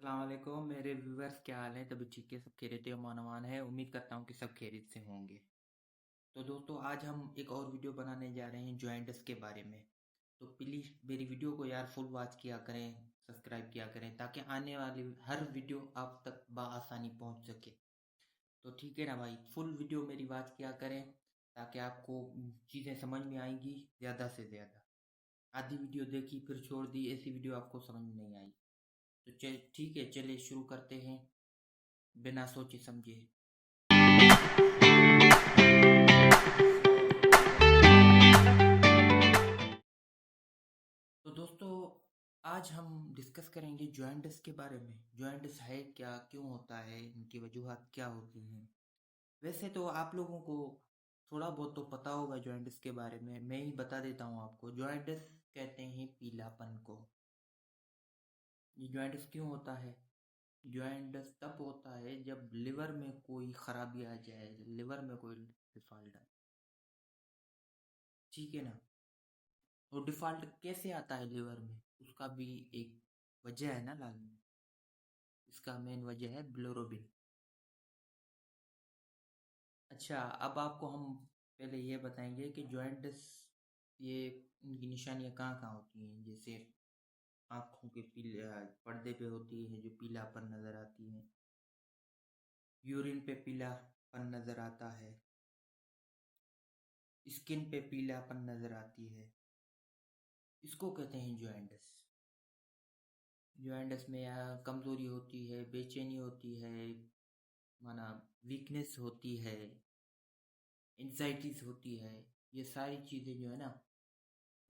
अस्सलाम वालेकुम मेरे व्यूवर्स, क्या हाल है? तभी ठीक है, सब खैरियत है, मान है। उम्मीद करता हूँ कि सब खैरियत से होंगे। तो दोस्तों, आज हम एक और वीडियो बनाने जा रहे हैं जॉइंट्स के बारे में। तो प्लीज़ मेरी वीडियो को यार फुल वॉच किया करें, सब्सक्राइब किया करें, ताकि आने वाली हर वीडियो आप तक बआसानी पहुँच सके। तो ठीक है ना भाई, फुल वीडियो मेरी वॉच किया करें ताकि आपको चीज़ें समझ में आएंगी ज़्यादा से ज़्यादा। आधी वीडियो देखी फिर छोड़ दी, ऐसी वीडियो आपको समझ में नहीं आई। तो चल ठीक है, चलिए शुरू करते हैं बिना सोचे समझे। तो दोस्तों, आज हम डिस्कस करेंगे जॉइंट्स के बारे में। जॉइंट्स है क्या, क्यों होता है, इनकी वजूहत क्या होती हैं। वैसे तो आप लोगों को थोड़ा बहुत तो पता होगा जॉइंट्स के बारे में, मैं ही बता देता हूँ आपको। जॉइंट्स कहते हैं पीलापन को। ये जॉइंट्स क्यों होता है? जॉइंट्स तब होता है जब लिवर में कोई खराबी आ जाए, लिवर में कोई डिफॉल्ट आए, ठीक है ना। वो डिफॉल्ट कैसे आता है लिवर में, उसका भी एक वजह है ना लाजमी। इसका मेन वजह है बिलोरुबिन। अच्छा, अब आपको हम पहले ये बताएंगे कि जॉइंट्स, ये इनकी निशानियाँ कहाँ कहाँ होती हैं। जैसे आँखों के पीले पर्दे पे होती है जो पीलापन नज़र आती है, यूरिन पे पीलापन नज़र आता है, स्किन पे पीलापन नज़र आती है। इसको कहते हैं जॉइंट्स। जॉइंट्स में कमज़ोरी होती है, बेचैनी होती है, माना वीकनेस होती है, एंजाइटीज होती है। ये सारी चीज़ें जो है ना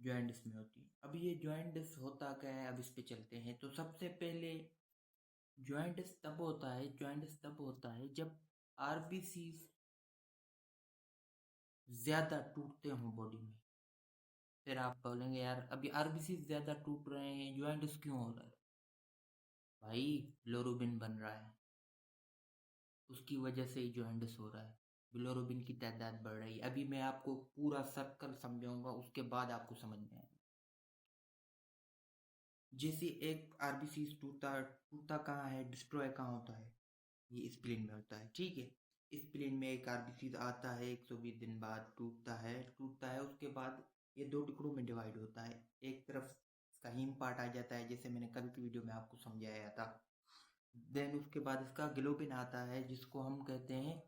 जॉइंट्स में होती है। अब ये जॉइंट्स होता क्या है, अब इस पे चलते हैं। तो सबसे पहले जॉइंट्स तब होता है जब आरबीसी ज़्यादा टूटते हों बॉडी में। फिर आप बोलेंगे यार अभी आरबीसी ज़्यादा टूट रहे हैं, जॉइंट्स क्यों हो रहा है? भाई, बिलोरुबिन बन रहा है, उसकी वजह से ही जॉइंट्स हो रहा है। बिलोरुबिन की तादाद बढ़ रही है। अभी मैं आपको पूरा सर्कल समझाऊंगा, उसके बाद आपको समझ में आएगा। जैसे एक आरबीसी टूटता टूटता कहाँ है, डिस्ट्रॉय कहाँ होता है? ये स्प्लीन में होता है, ठीक है। स्प्लीन में एक आरबीसी आता है, 120 दिन बाद टूटता है। उसके बाद ये दो टुकड़ों में डिवाइड होता है। एक तरफ इसका हीम पार्ट आ जाता है, जैसे मैंने कल की वीडियो में आपको समझाया था। देन उसके बाद इसका ग्लोबिन आता है, जिसको हम कहते हैं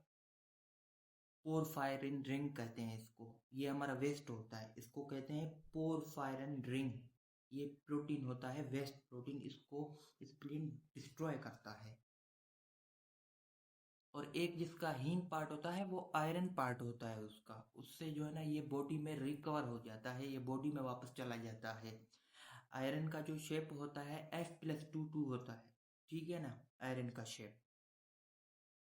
पोरफायरिन रिंग कहते हैं इसको। ये हमारा वेस्ट होता है, इसको कहते हैं पोरफायरिन रिंग। ये प्रोटीन होता है, वेस्ट प्रोटीन, इसको स्प्लीन डिस्ट्रॉय करता है। और एक जिसका हीम पार्ट होता है वो आयरन पार्ट होता है उसका, उससे जो है ना ये बॉडी में रिकवर हो जाता है, ये बॉडी में वापस चला जाता है। आयरन का जो शेप होता है F+2 होता है, ठीक है ना, आयरन का शेप।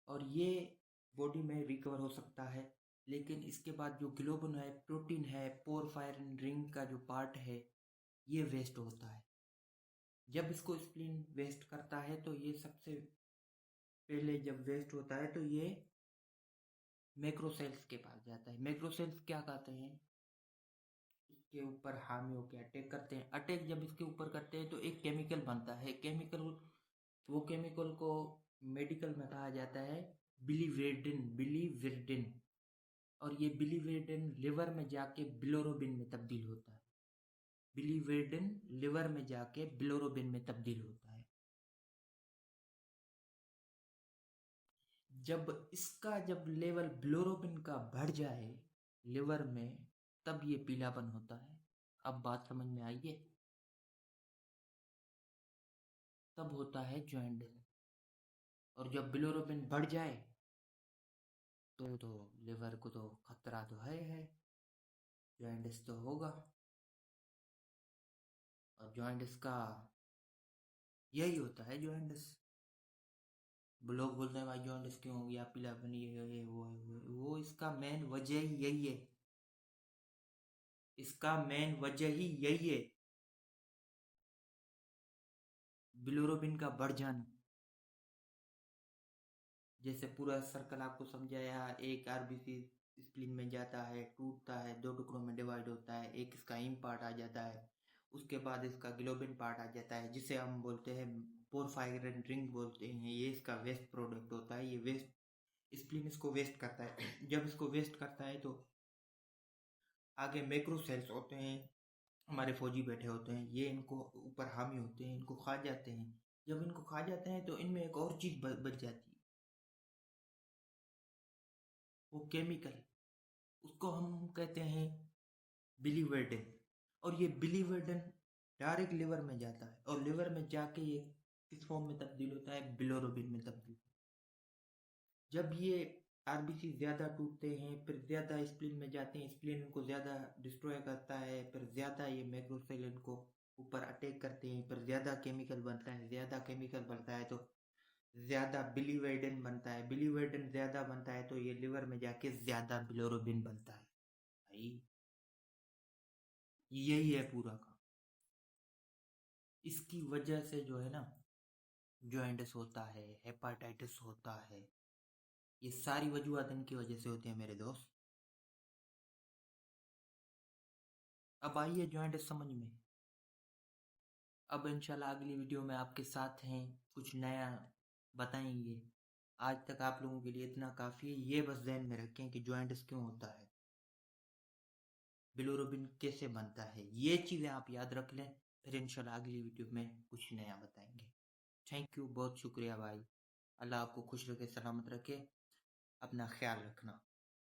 और ये बॉडी में रिकवर हो सकता है। लेकिन इसके बाद जो ग्लोबुन है, प्रोटीन है, पोरफायरिन रिंग का जो पार्ट है, ये वेस्ट होता है। जब इसको स्प्लीन वेस्ट करता है तो ये सबसे पहले जब वेस्ट होता है तो ये मैक्रोसेल्स के पास जाता है। मैक्रोसेल्स क्या कहते हैं, इसके ऊपर हावी होकर अटैक करते हैं। अटैक जब इसके ऊपर करते हैं तो एक केमिकल बनता है, वो केमिकल को मेडिकल में कहा जाता है बिलीविरडिन। और ये बिलीविरडिन लिवर में जाके बिलोरुबिन में तब्दील होता है। बिलीविरडिन लिवर में जाके बिलोरुबिन में तब्दील होता है। जब लेवल बिलोरुबिन का बढ़ जाए लिवर में, तब ये पीलापन होता है। अब बात समझ में आई है? तब होता है जॉइंटिस। और जब बिलोरुबिन बढ़ जाए तो लिवर को तो खतरा तो है, जॉइंटिस तो होगा। और जॉइंटिस का यही होता है जॉइंटिस। लोग बोलते हैं भाई जॉइंटिस क्यों हो गया, पीलापन ये वो इसका मेन वजह ही यही है। इसका मेन वजह ही यही है, बिलोरुबिन का बढ़ जाना। जैसे पूरा सर्कल आपको समझाया, एक आरबीसी स्प्लीन में जाता है, टूटता है, दो टुकड़ों में डिवाइड होता है, एक इसका हीम पार्ट आ जाता है, उसके बाद इसका ग्लोबिन पार्ट आ जाता है, जिसे हम बोलते हैं पोरफायरिन रिंग बोलते हैं, ये इसका वेस्ट प्रोडक्ट होता है। ये वेस्ट स्प्लीन इसको वेस्ट करता है। जब इसको वेस्ट करता है तो आगे मैक्रो सेल्स होते हैं, हमारे फौजी बैठे होते हैं, ये इनको ऊपर हावी होते हैं, इनको खा जाते हैं। जब इनको खा जाते हैं तो इनमें एक और चीज बच जाती है, वो केमिकल, उसको हम कहते हैं बिलीवर्डेन। और ये बिलीवर्डेन डायरेक्ट लिवर में जाता है और लिवर में जाके ये किस फॉर्म में तब्दील होता है, बिलोरुबिन में तब्दील। जब ये आरबीसी ज़्यादा टूटते हैं, फिर ज़्यादा स्प्लीन में जाते हैं, स्प्लीन इनको ज़्यादा डिस्ट्रॉय करता है, फिर ज़्यादा ये मैक्रोसेल इनको ऊपर अटैक करते हैं, फिर ज़्यादा केमिकल बनता है, ज़्यादा केमिकल बनता है तो ज़्यादा बिलीवर्डेन बनता है, बिलीवर्डेन ज़्यादा बनता है तो ये लिवर में जाके ज़्यादा बिलोरुबिन बनता है। भाई यही है पूरा का। इसकी वजह से जो है ना, जॉइंटिस होता है, हेपाटाइटिस होता है, ये सारी वजूहत इनकी वजह से होती है मेरे दोस्त। अब आइए जॉइंटिस समझ में। अब इंशाल्लाह अगली वीडियो में आपके साथ हैं, कुछ नया बताएंगे। आज तक आप लोगों के लिए इतना काफ़ी है। ये बस ध्यान में रखें कि जॉइंटिस क्यों होता है, बिलोरुबिन कैसे बनता है, ये चीज़ें आप याद रख लें। फिर इंशाल्लाह अगली वीडियो में कुछ नया बताएंगे। थैंक यू, बहुत शुक्रिया भाई। अल्लाह आपको खुश रखे, सलामत रखे, अपना ख्याल रखना।